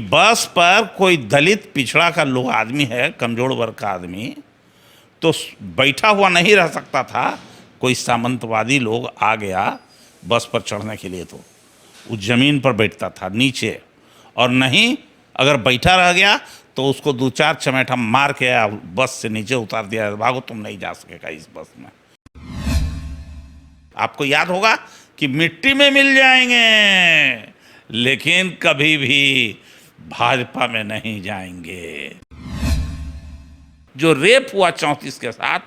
बस पर कोई दलित पिछड़ा का लोग आदमी है, कमजोर वर्ग का आदमी, तो बैठा हुआ नहीं रह सकता था। कोई सामंतवादी लोग आ गया बस पर चढ़ने के लिए तो उस जमीन पर बैठता था नीचे, और नहीं अगर बैठा रह गया तो उसको दो चार चमेटा मार के बस से नीचे उतार दिया, भागो तुम नहीं जा सकेगा इस बस में। आपको याद होगा कि मिट्टी में मिल जाएंगे लेकिन कभी भी भाजपा में नहीं जाएंगे। जो रेप हुआ 34 के साथ,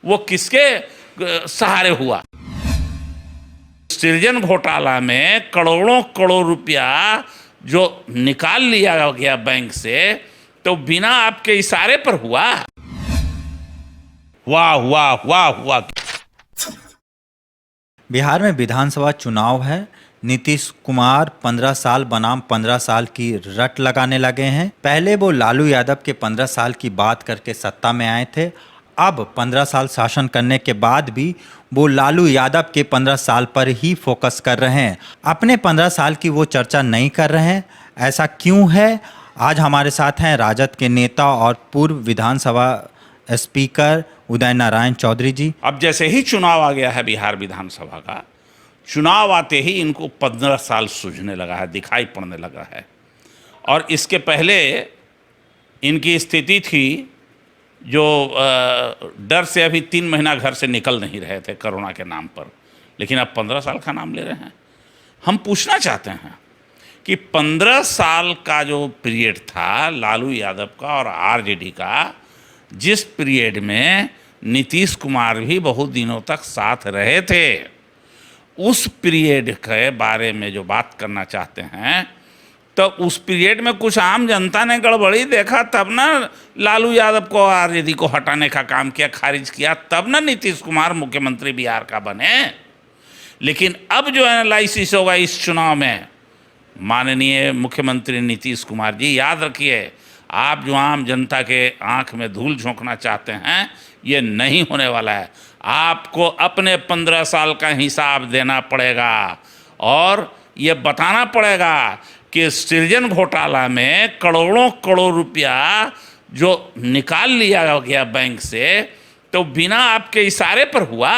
वो किसके सहारे हुआ? सृजन घोटाला में करोड़ों करोड़ रुपया जो निकाल लिया गया बैंक से, तो बिना आपके इशारे पर हुआ। वाह वाह वाह वाह। बिहार में विधानसभा चुनाव है। नीतीश कुमार 15 साल बनाम 15 साल की रट लगाने लगे हैं। पहले वो लालू यादव के 15 साल की बात करके सत्ता में आए थे। अब 15 साल शासन करने के बाद भी वो लालू यादव के 15 साल पर ही फोकस कर रहे हैं, अपने 15 साल की वो चर्चा नहीं कर रहे हैं। ऐसा क्यों है? आज हमारे साथ हैं राजद के नेता और पूर्व विधानसभा स्पीकर उदय नारायण चौधरी जी। अब जैसे ही चुनाव आ गया है बिहार विधानसभा का, चुनाव आते ही इनको 15 साल सूझने लगा है, दिखाई पड़ने लगा है। और इसके पहले इनकी स्थिति थी जो डर से अभी 3 महीना घर से निकल नहीं रहे थे कोरोना के नाम पर, लेकिन अब 15 साल का नाम ले रहे हैं। हम पूछना चाहते हैं कि 15 साल का जो पीरियड था लालू यादव का और आरजेडी का, जिस पीरियड में नीतीश कुमार भी बहुत दिनों तक साथ रहे थे, उस पीरियड के बारे में जो बात करना चाहते हैं, तो उस पीरियड में कुछ आम जनता ने गड़बड़ी देखा, तब ना लालू यादव को आरजेडी को हटाने का काम किया, खारिज किया, तब ना नीतीश कुमार मुख्यमंत्री बिहार का बने। लेकिन अब जो एनालिसिस होगा इस चुनाव में, माननीय मुख्यमंत्री नीतीश कुमार जी, याद रखिए, आप जो आम जनता के आंख में धूल झोंकना चाहते हैं, ये नहीं होने वाला है। आपको अपने 15 साल का हिसाब देना पड़ेगा और ये बताना पड़ेगा कि सृजन घोटाला में करोड़ों करोड़ रुपया जो निकाल लिया गया बैंक से, तो बिना आपके इशारे पर हुआ,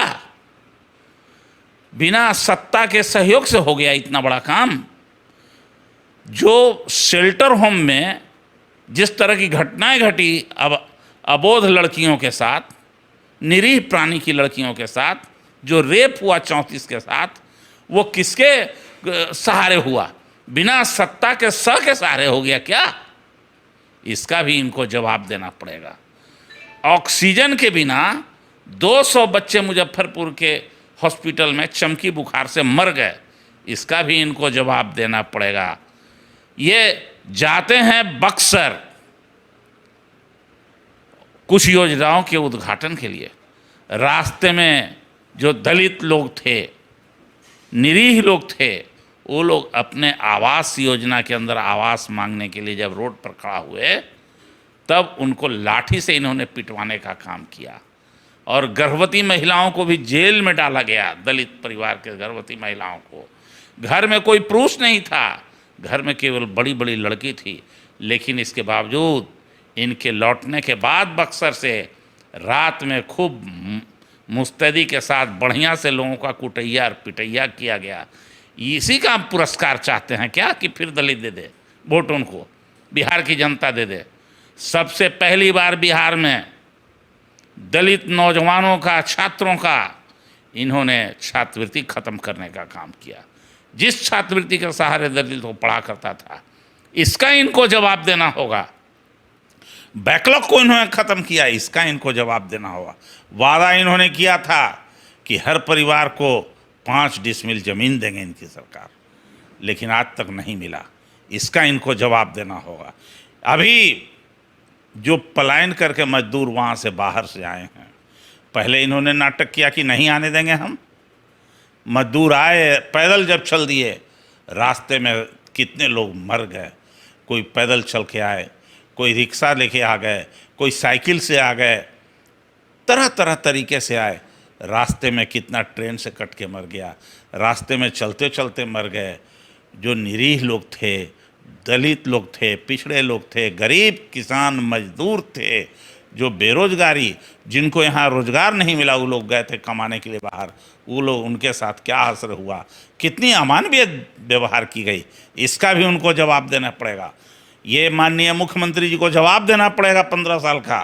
बिना सत्ता के सहयोग से हो गया इतना बड़ा काम। जो शेल्टर होम में जिस तरह की घटनाएं घटी, अब अबोध लड़कियों के साथ, निरीह प्राणी की लड़कियों के साथ, जो रेप हुआ 34 के साथ, वो किसके सहारे हुआ? बिना सत्ता के के सहारे हो गया क्या? इसका भी इनको जवाब देना पड़ेगा। ऑक्सीजन के बिना 200 बच्चे मुजफ्फरपुर के हॉस्पिटल में चमकी बुखार से मर गए, इसका भी इनको जवाब देना पड़ेगा। ये जाते हैं बक्सर कुछ योजनाओं के उद्घाटन के लिए, रास्ते में जो दलित लोग थे, निरीह लोग थे, वो लोग अपने आवास योजना के अंदर आवास मांगने के लिए जब रोड पर खड़ा हुए, तब उनको लाठी से इन्होंने पिटवाने का काम किया। और गर्भवती महिलाओं को भी जेल में डाला गया, दलित परिवार के गर्भवती महिलाओं को। घर में कोई पुरुष नहीं था, घर में केवल बड़ी बड़ी लड़की थी, लेकिन इसके बावजूद इनके लौटने के बाद बक्सर से रात में खूब मुस्तैदी के साथ बढ़िया से लोगों का कुटैया और पिटैया किया गया। इसी का हम पुरस्कार चाहते हैं क्या कि फिर दलित दे दे वोट, उनको बिहार की जनता दे दे? सबसे पहली बार बिहार में दलित नौजवानों का, छात्रों का इन्होंने छात्रवृत्ति खत्म करने का काम किया। जिस छात्रवृत्ति के सहारे दलित को पढ़ा करता था, इसका इनको जवाब देना होगा। बैकलॉग को इन्होंने ख़त्म किया, इसका इनको जवाब देना होगा। वादा इन्होंने किया था कि हर परिवार को 5 डिसमिल ज़मीन देंगे इनकी सरकार, लेकिन आज तक नहीं मिला, इसका इनको जवाब देना होगा। अभी जो पलायन करके मजदूर वहाँ से बाहर से आए हैं, पहले इन्होंने नाटक किया कि नहीं आने देंगे हम। मजदूर आए, पैदल जब चल दिए, रास्ते में कितने लोग मर गए। कोई पैदल चल के आए, कोई रिक्शा लेके आ गए, कोई साइकिल से आ गए, तरह तरह तरीके से आए। रास्ते में कितना ट्रेन से कट के मर गया, रास्ते में चलते चलते मर गए। जो निरीह लोग थे, दलित लोग थे, पिछड़े लोग थे, गरीब किसान मजदूर थे, जो बेरोजगारी, जिनको यहाँ रोजगार नहीं मिला, वो लोग गए थे कमाने के लिए बाहर, वो लोग, उनके साथ क्या असर हुआ, कितनी अमानवीय व्यवहार की गई, इसका भी उनको जवाब देना पड़ेगा। ये माननीय मुख्यमंत्री जी को जवाब देना पड़ेगा 15 साल का,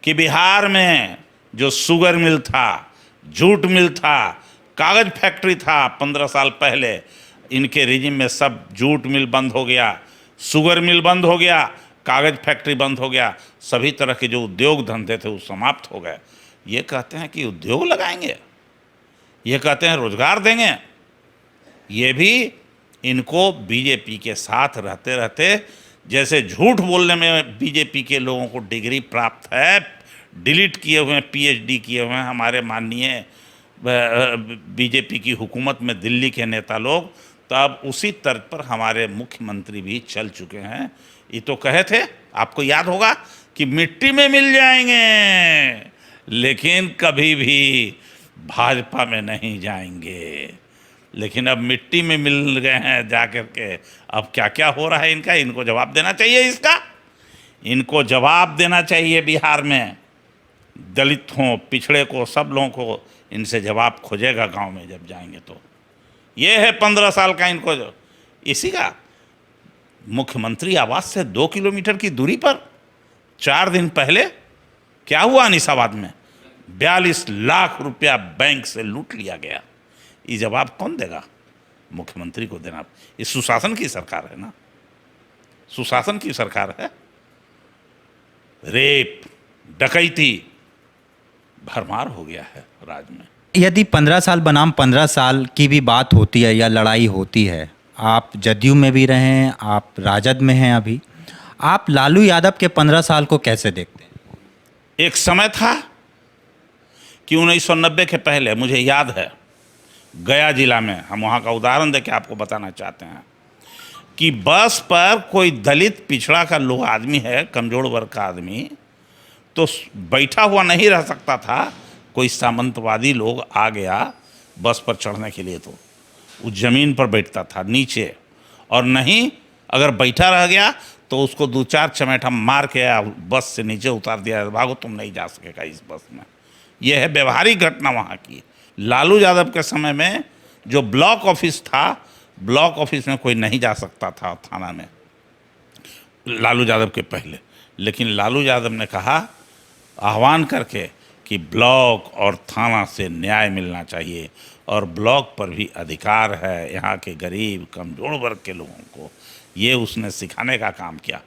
कि बिहार में जो शुगर मिल था, जूट मिल था, कागज फैक्ट्री था 15 साल पहले, इनके रिजिम में सब जूट मिल बंद हो गया, शुगर मिल बंद हो गया, कागज फैक्ट्री बंद हो गया, सभी तरह के जो उद्योग धंधे थे वो समाप्त हो गए। ये कहते हैं कि उद्योग लगाएंगे, ये कहते हैं रोजगार देंगे। ये भी इनको बीजेपी के साथ रहते रहते, जैसे झूठ बोलने में बीजेपी के लोगों को डिग्री प्राप्त है, डिलीट किए हुए हैं, पीएचडी किए हुए हैं हमारे माननीय बीजेपी की हुकूमत में दिल्ली के नेता लोग, तब उसी तर्ज पर हमारे मुख्यमंत्री भी चल चुके हैं। ये तो कहे थे, आपको याद होगा, कि मिट्टी में मिल जाएंगे लेकिन कभी भी भाजपा में नहीं जाएंगे। लेकिन अब मिट्टी में मिल गए हैं जा कर के, अब क्या क्या हो रहा है इनका, इनको जवाब देना चाहिए इसका, इनको जवाब देना चाहिए। बिहार में दलित हों, पिछड़े को, सब लोगों को इनसे जवाब खोजेगा गांव में जब जाएंगे तो। ये है 15 साल का इनको इसी का। मुख्यमंत्री आवास से 2 किलोमीटर की दूरी पर 4 दिन पहले क्या हुआ अनीसाबाद में, 42 लाख रुपया बैंक से लूट लिया गया। ये जवाब कौन देगा? मुख्यमंत्री को देना। ये सुशासन की सरकार है ना, सुशासन की सरकार है। रेप, डकैती भरमार हो गया है राज्य में। यदि 15 साल बनाम 15 साल की भी बात होती है या लड़ाई होती है, आप जदयू में भी रहे हैं, आप राजद में हैं अभी, आप लालू यादव के 15 साल को कैसे देखते हैं? एक समय था कि 1990 के पहले, मुझे याद है गया जिला में, हम वहाँ का उदाहरण देके आपको बताना चाहते हैं, कि बस पर कोई दलित पिछड़ा का लोग आदमी है, कमजोर वर्ग का आदमी, तो बैठा हुआ नहीं रह सकता था। कोई सामंतवादी लोग आ गया बस पर चढ़ने के लिए, तो वो ज़मीन पर बैठता था नीचे, और नहीं अगर बैठा रह गया तो उसको 2-4 चमेटा मार के बस से नीचे उतार दिया, भागो तुम नहीं जा सकेगा इस बस में। यह है व्यवहारिक घटना वहाँ की। लालू यादव के समय में जो ब्लॉक ऑफिस था, ब्लॉक ऑफिस में कोई नहीं जा सकता था थाना में, लालू यादव के पहले। लेकिन लालू यादव ने कहा, आह्वान करके, कि ब्लॉक और थाना से न्याय मिलना चाहिए, और ब्लॉक पर भी अधिकार है यहाँ के गरीब कमजोर वर्ग के लोगों को। ये उसने सिखाने का काम किया।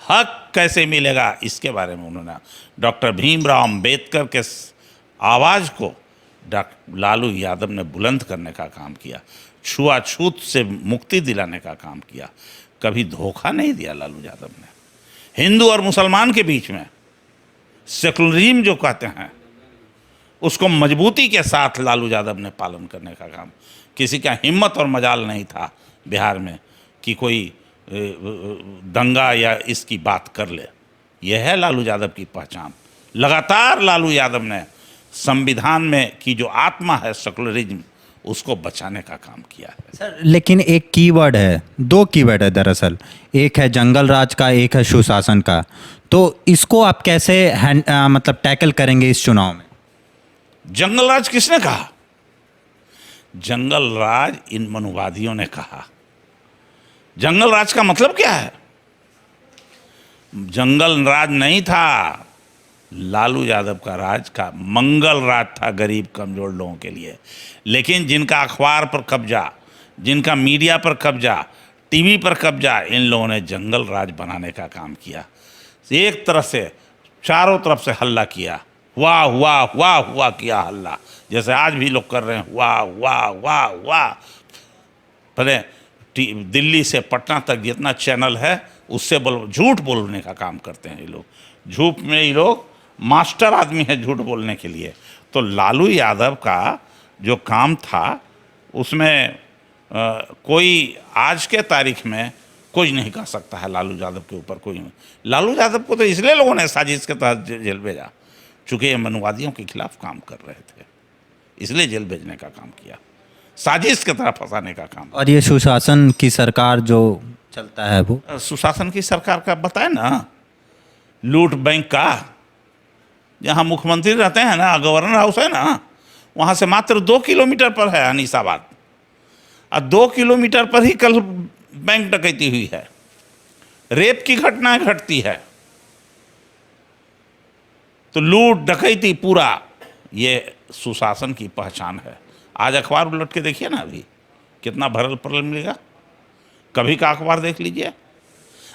हक कैसे मिलेगा इसके बारे में उन्होंने डॉक्टर भीमराव अंबेडकर के आवाज़ को लालू यादव ने बुलंद करने का काम किया, छुआछूत से मुक्ति दिलाने का काम किया। कभी धोखा नहीं दिया लालू यादव ने। हिंदू और मुसलमान के बीच में सेकुलरिज्म जो कहते हैं, उसको मजबूती के साथ लालू यादव ने पालन करने का काम। किसी का हिम्मत और मजाल नहीं था बिहार में कि कोई दंगा या इसकी बात कर ले। यह है लालू यादव की पहचान। लगातार लालू यादव ने संविधान में की जो आत्मा है सेकुलरिज्म, उसको बचाने का काम किया है। सर, लेकिन एक कीवर्ड है, 2 कीवर्ड है दरअसल, एक है जंगल राज का, एक है सुशासन का। तो इसको आप कैसे मतलब टैकल करेंगे इस चुनाव में? जंगल राज किसने कहा? जंगल राज इन मनुवादियों ने कहा। जंगल राज का मतलब क्या है? जंगल राज नहीं था, लालू यादव का राज का मंगल राज था गरीब कमजोर लोगों के लिए। लेकिन जिनका अखबार पर कब्जा, जिनका मीडिया पर कब्जा, टीवी पर कब्जा, इन लोगों ने जंगल राज बनाने का काम किया। एक तरह से चारों तरफ से हल्ला किया, वाह वाह वाह वाह किया हल्ला, जैसे आज भी लोग कर रहे हैं, वाह वाह वाह वाह। पहले दिल्ली से पटना तक जितना चैनल है उससे झूठ बोलने का काम करते हैं ये लोग। झूठ में ये लोग मास्टर आदमी है झूठ बोलने के लिए। तो लालू यादव का जो काम था उसमें कोई आज के तारीख में कोई नहीं कह सकता है लालू यादव के ऊपर कोई। लालू यादव को तो इसलिए लोगों ने साजिश के तहत जेल भेजा, चूँकि ये मनुवादियों के खिलाफ काम कर रहे थे, इसलिए जेल भेजने का काम किया, साजिश की तरह फंसाने का काम। और ये सुशासन की सरकार जो चलता है वो? सुशासन की सरकार का बताए ना, लूट बैंक का। जहाँ मुख्यमंत्री रहते हैं ना, गवर्नर हाउस है ना, वहाँ से मात्र 2 किलोमीटर पर है अनीसाबाद, और 2 किलोमीटर पर ही कल बैंक डकैती हुई है, रेप की घटनाएं घटती है। तो लूट डकैती पूरा ये सुशासन की पहचान है। आज अखबार उलट के देखिए ना, अभी कितना भरल पड़ल मिलेगा। कभी का अखबार देख लीजिए,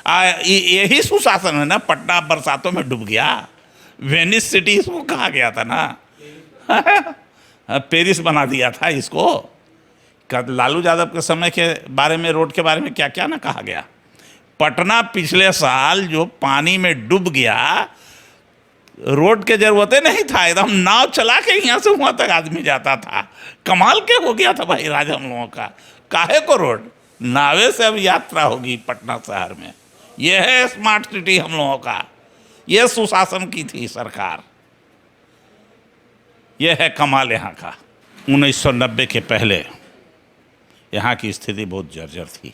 यही सुशासन है ना। पटना बरसातों में डूब गया, वेनिस सिटी इसको कहा गया था ना पेरिस बना दिया था इसको। लालू यादव के समय के बारे में, रोड के बारे में क्या क्या ना कहा गया। पटना पिछले साल जो पानी में डूब गया, रोड के जरूरतें नहीं था, एकदम नाव चला के यहाँ से वहाँ तक आदमी जाता था। कमाल के हो गया था भाई राज हम लोगों का। काहे को रोड, नावे से अब यात्रा होगी पटना शहर में। यह है स्मार्ट सिटी हम लोगों का, यह सुशासन की थी सरकार, यह है कमाल यहाँ का। 1990 के पहले यहाँ की स्थिति बहुत जर्जर थी।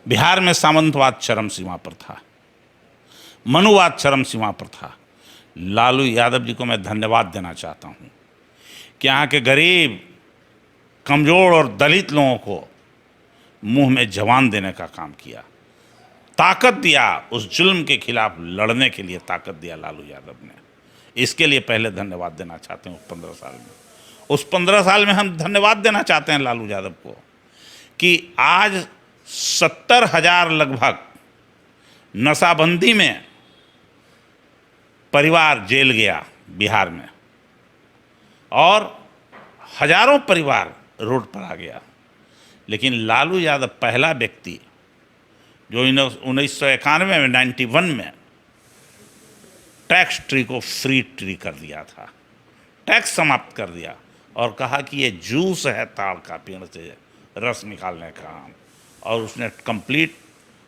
बिहार में सामंतवाद चरम सीमा पर था, मनुवाद चरम सीमा पर था। लालू यादव जी को मैं धन्यवाद देना चाहता हूँ कि यहाँ के गरीब, कमज़ोर और दलित लोगों को मुंह में जवान देने का काम किया, ताकत दिया, उस जुल्म के खिलाफ लड़ने के लिए ताकत दिया लालू यादव ने। इसके लिए पहले धन्यवाद देना चाहते हैं। 15 साल में, उस 15 साल में हम धन्यवाद देना चाहते हैं लालू यादव को कि आज 70,000 लगभग नशाबंदी में परिवार जेल गया बिहार में, और हजारों परिवार रोड पर आ गया। लेकिन लालू यादव पहला व्यक्ति जो 1991 में, 91 में टैक्स ट्री को फ्री ट्री कर दिया था, टैक्स समाप्त कर दिया, और कहा कि ये जूस है ताड़ का, पेड़ से रस निकालने का काम। और उसने कंप्लीट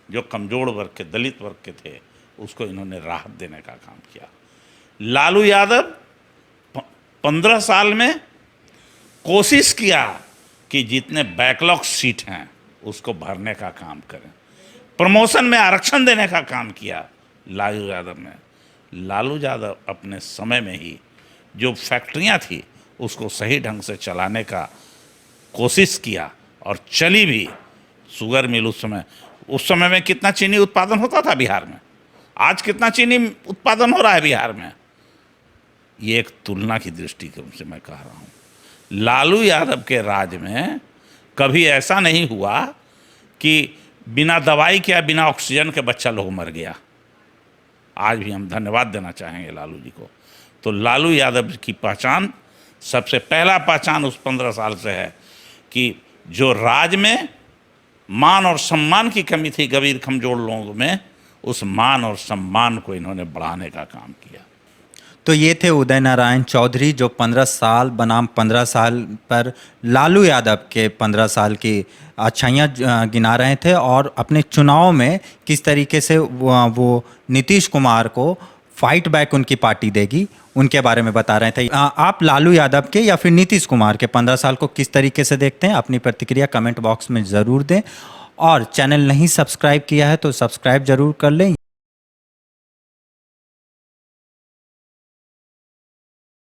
जो कमजोर वर्ग के, दलित वर्ग के थे, उसको इन्होंने राहत देने का काम किया। लालू यादव 15 साल में कोशिश किया कि जितने बैकलॉग सीट हैं उसको भरने का काम करें, प्रमोशन में आरक्षण देने का काम किया लालू यादव ने। लालू यादव अपने समय में ही जो फैक्ट्रियां थी उसको सही ढंग से चलाने का कोशिश किया, और चली भी। शुगर मिल उस समय में कितना चीनी उत्पादन होता था बिहार में, आज कितना चीनी उत्पादन हो रहा है बिहार में, ये एक तुलना की दृष्टि से मैं कह रहा हूँ। लालू यादव के राज में कभी ऐसा नहीं हुआ कि बिना दवाई के या बिना ऑक्सीजन के बच्चा लोग मर गया। आज भी हम धन्यवाद देना चाहेंगे लालू जी को। तो लालू यादव की पहचान, सबसे पहला पहचान उस 15 साल से है कि जो राज में मान और सम्मान की कमी थी गरीब कमजोर लोगों में, उस मान और सम्मान को इन्होंने बढ़ाने का काम किया। तो ये थे उदय नारायण चौधरी, जो 15 साल बनाम 15 साल पर लालू यादव के 15 साल की अच्छाइयाँ गिना रहे थे, और अपने चुनाव में किस तरीके से वो नीतीश कुमार को फाइट बैक उनकी पार्टी देगी, उनके बारे में बता रहे थे। आप लालू यादव के या फिर नीतीश कुमार के 15 साल को किस तरीके से देखते हैं? अपनी प्रतिक्रिया कमेंट बॉक्स में ज़रूर दें, और चैनल नहीं सब्सक्राइब किया है तो सब्सक्राइब ज़रूर कर लें।